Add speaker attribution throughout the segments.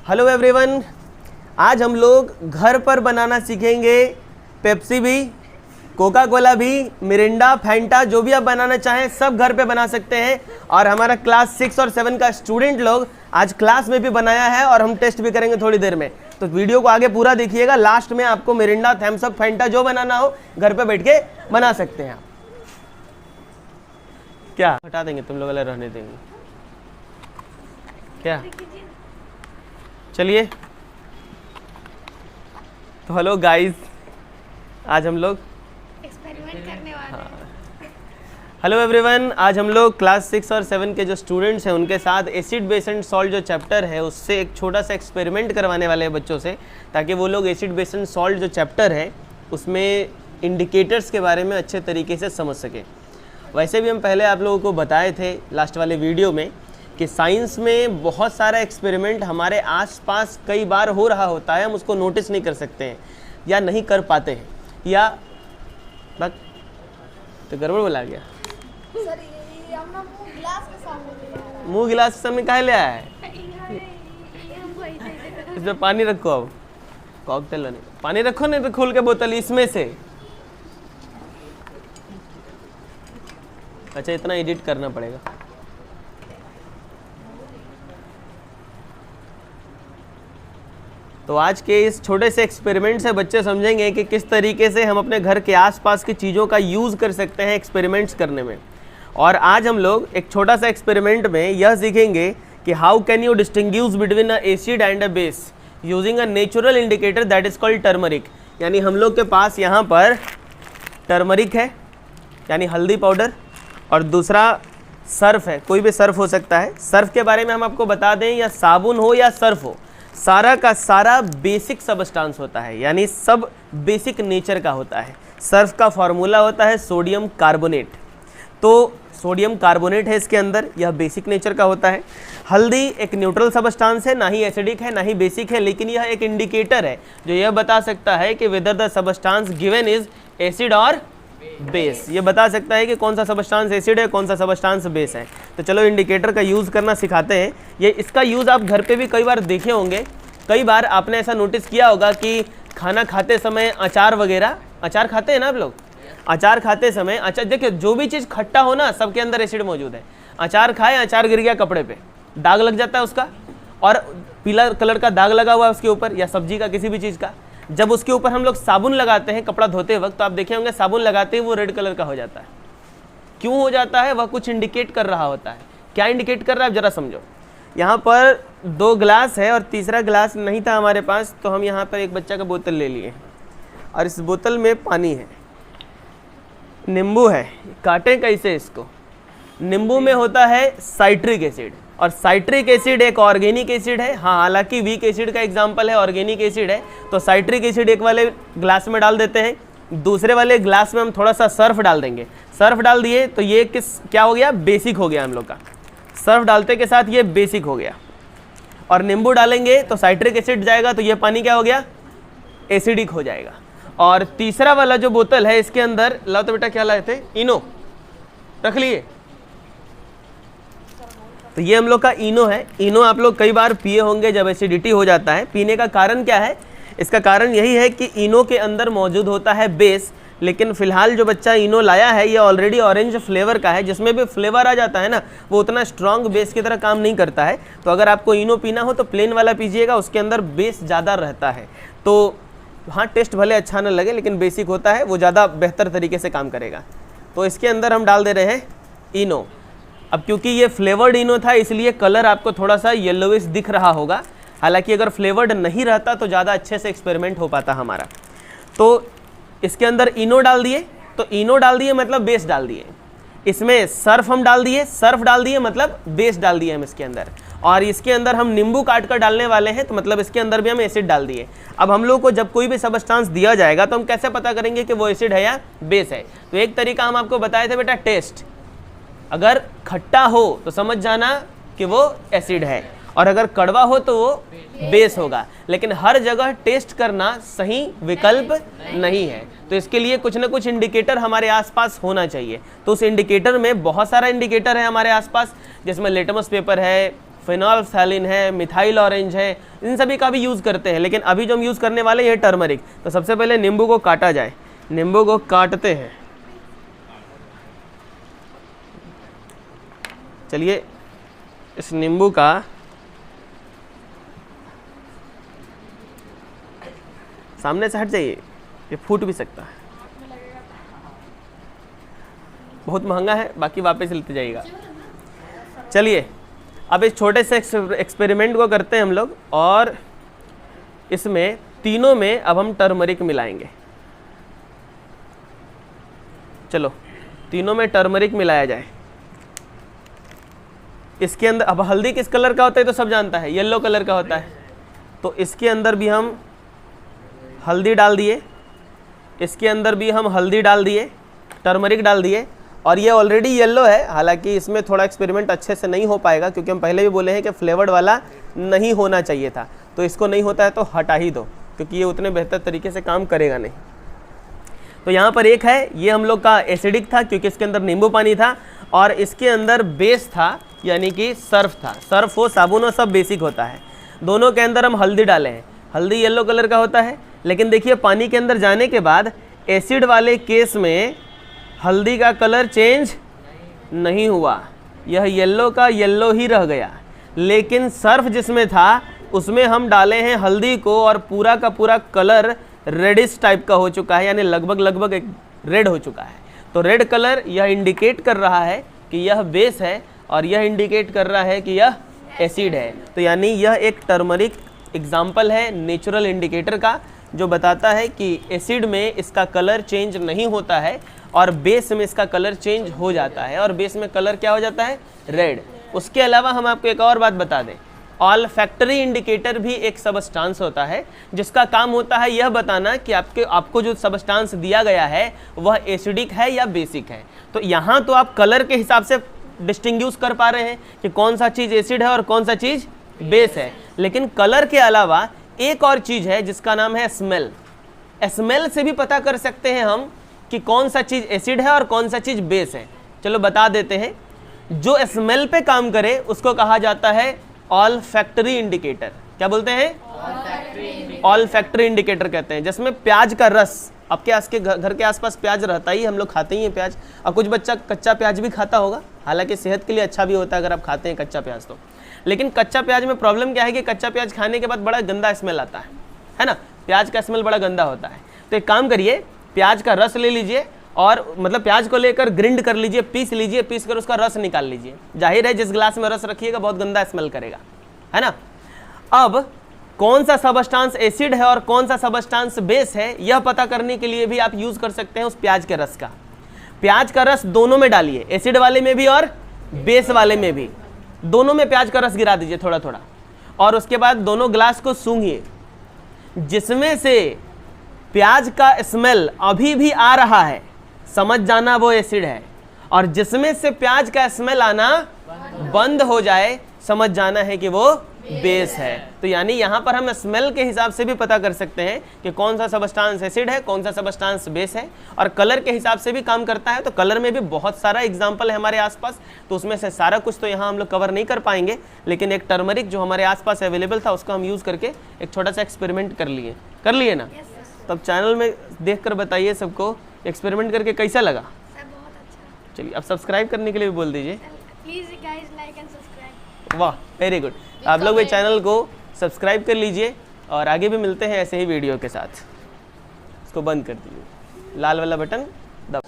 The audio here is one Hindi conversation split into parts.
Speaker 1: हेलो एवरीवन, आज हम लोग घर पर बनाना सीखेंगे। पेप्सी भी, कोका कोला भी, मिरिंडा, फैंटा, जो भी आप बनाना चाहें सब घर पे बना सकते हैं। और हमारा क्लास 6 और 7 का स्टूडेंट लोग आज क्लास में भी बनाया है और हम टेस्ट भी करेंगे थोड़ी देर में। तो वीडियो को आगे पूरा देखिएगा, लास्ट में आपको मिरिंडा, थम्स अप, फैंटा जो बनाना हो घर पे बैठ के बना सकते हैं आप। क्या हटा देंगे तुम लोग, अलग रहने देंगे क्या? चलिए, तो हेलो गाइस, आज हम लोग
Speaker 2: एक्सपेरिमेंट करने वाले हैं।
Speaker 1: हेलो एवरीवन, आज हम लोग क्लास 6 और 7 के जो स्टूडेंट्स हैं उनके साथ एसिड बेस एंड सॉल्ट जो चैप्टर है उससे एक छोटा सा एक्सपेरिमेंट करवाने वाले हैं बच्चों से, ताकि वो लोग एसिड बेस एंड सॉल्ट जो चैप्टर है उसमें इंडिकेटर्स के बारे में अच्छे तरीके से समझ सकें। वैसे भी हम पहले आप लोगों को बताए थे लास्ट वाले वीडियो में कि साइंस में बहुत सारा एक्सपेरिमेंट हमारे आसपास कई बार हो रहा होता है, हम उसको नोटिस नहीं कर सकते हैं या नहीं कर पाते हैं, या बस तो गड़बड़ बोला गया।
Speaker 2: सर ये हम ना मुंह गिलास के सामने ले आ रहा
Speaker 1: मुंह गिलास के सामने काहे ले आया है?
Speaker 2: है।
Speaker 1: इसमें पानी रखो, अब कॉकटेल नहीं, पानी रखो नहीं तो खोल के बोतल इसमें से। अच्छा, इतना एडिट करना पड़ेगा। तो आज के इस छोटे से एक्सपेरिमेंट से बच्चे समझेंगे कि किस तरीके से हम अपने घर के आसपास की चीज़ों का यूज़ कर सकते हैं एक्सपेरिमेंट्स करने में। और आज हम लोग एक छोटा सा एक्सपेरिमेंट में यह सीखेंगे कि how can you distinguish between a acid and a base using a natural indicator that is called turmeric. यानी हम लोग के पास यहाँ पर टर्मरिक है यानी हल्दी पाउडर, और दूसरा सर्फ है, कोई भी सर्फ हो सकता है। सर्फ के बारे में हम आपको बता दें, या साबुन हो या सर्फ हो, सारा का सारा बेसिक सबस्टांस होता है, यानी सब बेसिक नेचर का होता है। सर्फ का फॉर्मूला होता है सोडियम कार्बोनेट, तो सोडियम कार्बोनेट है इसके अंदर, यह बेसिक नेचर का होता है। हल्दी एक न्यूट्रल सबस्टांस है, ना ही एसिडिक है ना ही बेसिक है, लेकिन यह एक इंडिकेटर है जो यह बता सकता है कि whether the substance given is acid और बेस। ये बता सकता है कि कौन सा सबस्टांस एसिड है, कौन सा सबस्टांस बेस है। तो चलो इंडिकेटर का यूज़ करना सिखाते हैं। ये इसका यूज़ आप घर पे भी कई बार देखे होंगे। कई बार आपने ऐसा नोटिस किया होगा कि खाना खाते समय अचार वगैरह, अचार खाते हैं ना आप लोग, अचार खाते समय, अच्छा देखिए, जो भी चीज़ खट्टा हो ना सबके अंदर एसिड मौजूद है। अचार खाए, अचार गिर गया कपड़े पे, दाग लग जाता है उसका, और पीला कलर का दाग लगा हुआ है उसके ऊपर, या सब्जी का किसी भी चीज़ का। जब उसके ऊपर हम लोग साबुन लगाते हैं कपड़ा धोते वक्त, तो आप देखे होंगे साबुन लगाते ही वो रेड कलर का हो जाता है। क्यों हो जाता है? वह कुछ इंडिकेट कर रहा होता है। क्या इंडिकेट कर रहा है, जरा समझो। यहाँ पर 2 ग्लास है और तीसरा ग्लास नहीं था हमारे पास, तो हम यहाँ पर एक बच्चा का बोतल ले लिए और इस बोतल में पानी है, नींबू है। काटें कैसे इसको? नींबू में होता है साइट्रिक एसिड, और साइट्रिक एसिड एक ऑर्गेनिक एसिड है। हाँ, हालांकि वीक एसिड का एग्जांपल है, ऑर्गेनिक एसिड है। तो साइट्रिक एसिड एक वाले ग्लास में डाल देते हैं, दूसरे वाले ग्लास में हम थोड़ा सा सर्फ डाल देंगे। सर्फ डाल दिए तो ये क्या हो गया? बेसिक हो गया हम लोग का। सर्फ डालते के साथ ये बेसिक हो गया। और नींबू डालेंगे तो साइट्रिक एसिड जाएगा, तो ये पानी क्या हो गया? एसिडिक हो जाएगा। और तीसरा वाला जो बोतल है इसके अंदर, लाओ तो बेटा, क्या लाए थे? इनो रख लिए। तो ये हम लोग का इनो है। इनो आप लोग कई बार पिए होंगे जब एसिडिटी हो जाता है। पीने का कारण क्या है? इसका कारण यही है कि इनो के अंदर मौजूद होता है बेस, लेकिन फिलहाल जो बच्चा इनो लाया है ये ऑलरेडी ऑरेंज फ्लेवर का है, जिसमें भी फ्लेवर आ जाता है ना, वो उतना स्ट्रॉन्ग बेस की तरह काम नहीं करता है। तो अगर आपको इनो पीना हो तो प्लेन वाला पीजिएगा, उसके अंदर बेस ज़्यादा रहता है। तो हाँ, टेस्ट भले अच्छा ना लगे, लेकिन बेसिक होता है, वो ज़्यादा बेहतर तरीके से काम करेगा। तो इसके अंदर हम डाल दे रहे हैं इनो। अब क्योंकि ये फ्लेवर्ड इनो था इसलिए कलर आपको थोड़ा सा येलोविश दिख रहा होगा, हालांकि अगर फ्लेवर्ड नहीं रहता तो ज़्यादा अच्छे से एक्सपेरिमेंट हो पाता हमारा। तो इसके अंदर इनो डाल दिए, तो इनो डाल दिए मतलब बेस डाल दिए। इसमें सर्फ हम डाल दिए, सर्फ डाल दिए मतलब बेस डाल दिए हम इसके अंदर। और इसके अंदर हम नींबू काट कर डालने वाले हैं, तो मतलब इसके अंदर भी हम एसिड डाल दिए। अब हम लोग को जब कोई भी सबस्टांस दिया जाएगा तो हम कैसे पता करेंगे कि वो एसिड है या बेस है? तो एक तरीका हम आपको बताए थे बेटा, टेस्ट। अगर खट्टा हो तो समझ जाना कि वो एसिड है, और अगर कड़वा हो तो वो बेस होगा। लेकिन हर जगह टेस्ट करना सही विकल्प नहीं है, तो इसके लिए कुछ ना कुछ इंडिकेटर हमारे आसपास होना चाहिए। तो उस इंडिकेटर में बहुत सारा इंडिकेटर है हमारे आसपास, जिसमें लिटमस पेपर है, फिनॉल्फ्थैलिन है, मिथाइल ऑरेंज है, इन सभी का भी यूज़ करते हैं। लेकिन अभी जो हम यूज़ करने वाले ये टर्मरिक। तो सबसे पहले नींबू को काटा जाए, नींबू को काटते हैं। चलिए इस नींबू का सामने से हट जाइए, ये फूट भी सकता है, बहुत महंगा है, बाकी वापस लेते जाइएगा। चलिए अब इस छोटे से एक्सपेरिमेंट को करते हैं हम लोग, और इसमें तीनों में अब हम टर्मरिक मिलाएंगे। चलो तीनों में टर्मरिक मिलाया जाए। इसके अंदर अब हल्दी किस कलर का होता है तो सब जानता है, येलो कलर का होता है। तो इसके अंदर भी हम हल्दी डाल दिए, इसके अंदर भी हम हल्दी डाल दिए, टर्मरिक डाल दिए, और ये ऑलरेडी येलो है। हालांकि इसमें थोड़ा एक्सपेरिमेंट अच्छे से नहीं हो पाएगा क्योंकि हम पहले भी बोले हैं कि फ्लेवर्ड वाला नहीं होना चाहिए था। तो इसको नहीं होता है तो हटा ही दो, क्योंकि ये उतने बेहतर तरीके से काम करेगा नहीं। तो यहाँ पर एक है, ये हम लोग का एसिडिक था क्योंकि इसके अंदर नींबू पानी था, और इसके अंदर बेस था यानी कि सर्फ था। सर्फ हो, साबुन हो, सब बेसिक होता है। दोनों के अंदर हम हल्दी डाले हैं, हल्दी येलो कलर का होता है। लेकिन देखिए पानी के अंदर जाने के बाद एसिड वाले केस में हल्दी का कलर चेंज नहीं हुआ, यह येलो का येलो ही रह गया। लेकिन सर्फ जिसमें था उसमें हम डाले हैं हल्दी को, और पूरा का पूरा कलर रेडिश टाइप का हो चुका है, यानी लगभग एक रेड हो चुका है। तो रेड कलर यह इंडिकेट कर रहा है कि यह बेस है, और यह इंडिकेट कर रहा है कि यह एसिड है। तो यानी यह एक टर्मरिक एग्जाम्पल है नेचुरल इंडिकेटर का, जो बताता है कि एसिड में इसका कलर चेंज नहीं होता है और बेस में इसका कलर चेंज हो जाता है, और बेस में कलर क्या हो जाता है, रेड। उसके अलावा हम आपको एक और बात बता दें, ऑल्फैक्टरी इंडिकेटर भी एक सबस्टांस होता है जिसका काम होता है यह बताना कि आपको जो सबस्टांस दिया गया है वह एसिडिक है या बेसिक है। तो यहाँ तो आप कलर के हिसाब से डिस्टिंग्विश कर पा रहे हैं कि कौन सा चीज़ एसिड है और कौन सा चीज़ बेस है। लेकिन कलर के अलावा एक और चीज़ है जिसका नाम है स्मेल। स्मेल से भी पता कर सकते हैं हम कि कौन सा चीज़ एसिड है और कौन सा चीज़ बेस है। चलो बता देते हैं, जो स्मेल पे काम करे उसको कहा जाता है ऑल्फैक्टरी इंडिकेटर। क्या बोलते हैं, ऑल्फैक्टरी इंडिकेटर कहते हैं। जिसमें प्याज का रस, आपके घर के आसपास प्याज रहता ही, हम लोग खाते ही हैं प्याज, और कुछ बच्चा कच्चा प्याज भी खाता होगा, हालांकि सेहत के लिए अच्छा भी होता है अगर आप खाते हैं कच्चा प्याज तो। लेकिन कच्चा प्याज में प्रॉब्लम क्या है कि कच्चा प्याज खाने के बाद बड़ा गंदा स्मेल आता है ना, प्याज का स्मेल बड़ा गंदा होता है। तो एक काम करिए, प्याज का रस ले लीजिए, और मतलब प्याज को लेकर ग्रिंड कर लीजिए, पीस लीजिए, पीस कर उसका रस निकाल लीजिए। जाहिर है जिस गिलास में रस रखिएगा बहुत गंदा स्मेल करेगा, है ना। अब कौन सा सबस्टांस एसिड है और कौन सा सबस्टांस बेस है, यह पता करने के लिए भी आप यूज कर सकते हैं उस प्याज के रस का। प्याज का रस दोनों में डालिए, एसिड वाले में भी और बेस वाले में भी, दोनों में प्याज का रस गिरा दीजिए थोड़ा थोड़ा, और उसके बाद दोनों गिलास को सूंघिए। जिसमें से प्याज का स्मेल अभी भी आ रहा है समझ जाना वो एसिड है, और जिसमें से प्याज का स्मेल आना बंद हो जाए समझ जाना है कि वो बेस है। तो यानी यहाँ पर हम स्मेल के हिसाब से भी पता कर सकते हैं कि कौन सा सबस्टांस एसिड है, कौन सा सबस्टांस बेस है, और कलर के हिसाब से भी काम करता है। तो कलर में भी बहुत सारा एग्जाम्पल है हमारे आसपास, तो उसमें से सारा कुछ तो यहाँ हम लोग कवर नहीं कर पाएंगे। लेकिन एक टर्मरिक जो हमारे आसपास अवेलेबल था उसका हम यूज़ करके एक छोटा सा एक्सपेरिमेंट कर लिए ना। तब चैनल में देख कर बताइए सबको एक्सपेरिमेंट करके कैसा लगा।
Speaker 2: बहुत अच्छा।
Speaker 1: चलिए अब सब्सक्राइब करने के लिए भी बोल दीजिए।
Speaker 2: Please guys like and subscribe.
Speaker 1: वाह, वेरी गुड। आप लोग भी चैनल को सब्सक्राइब कर लीजिए, और आगे भी मिलते हैं ऐसे ही वीडियो के साथ। इसको बंद कर दीजिए, लाल वाला बटन दब।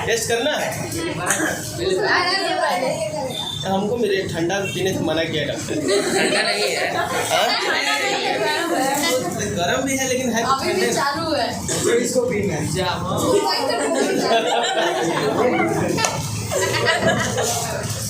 Speaker 1: टेस्ट करना है हमको, मेरे ठंडा पीने से मना किया डॉक्टर। ठंडा नहीं है, गरम भी है लेकिन है ठंडे। चालू है, इसको पीना है।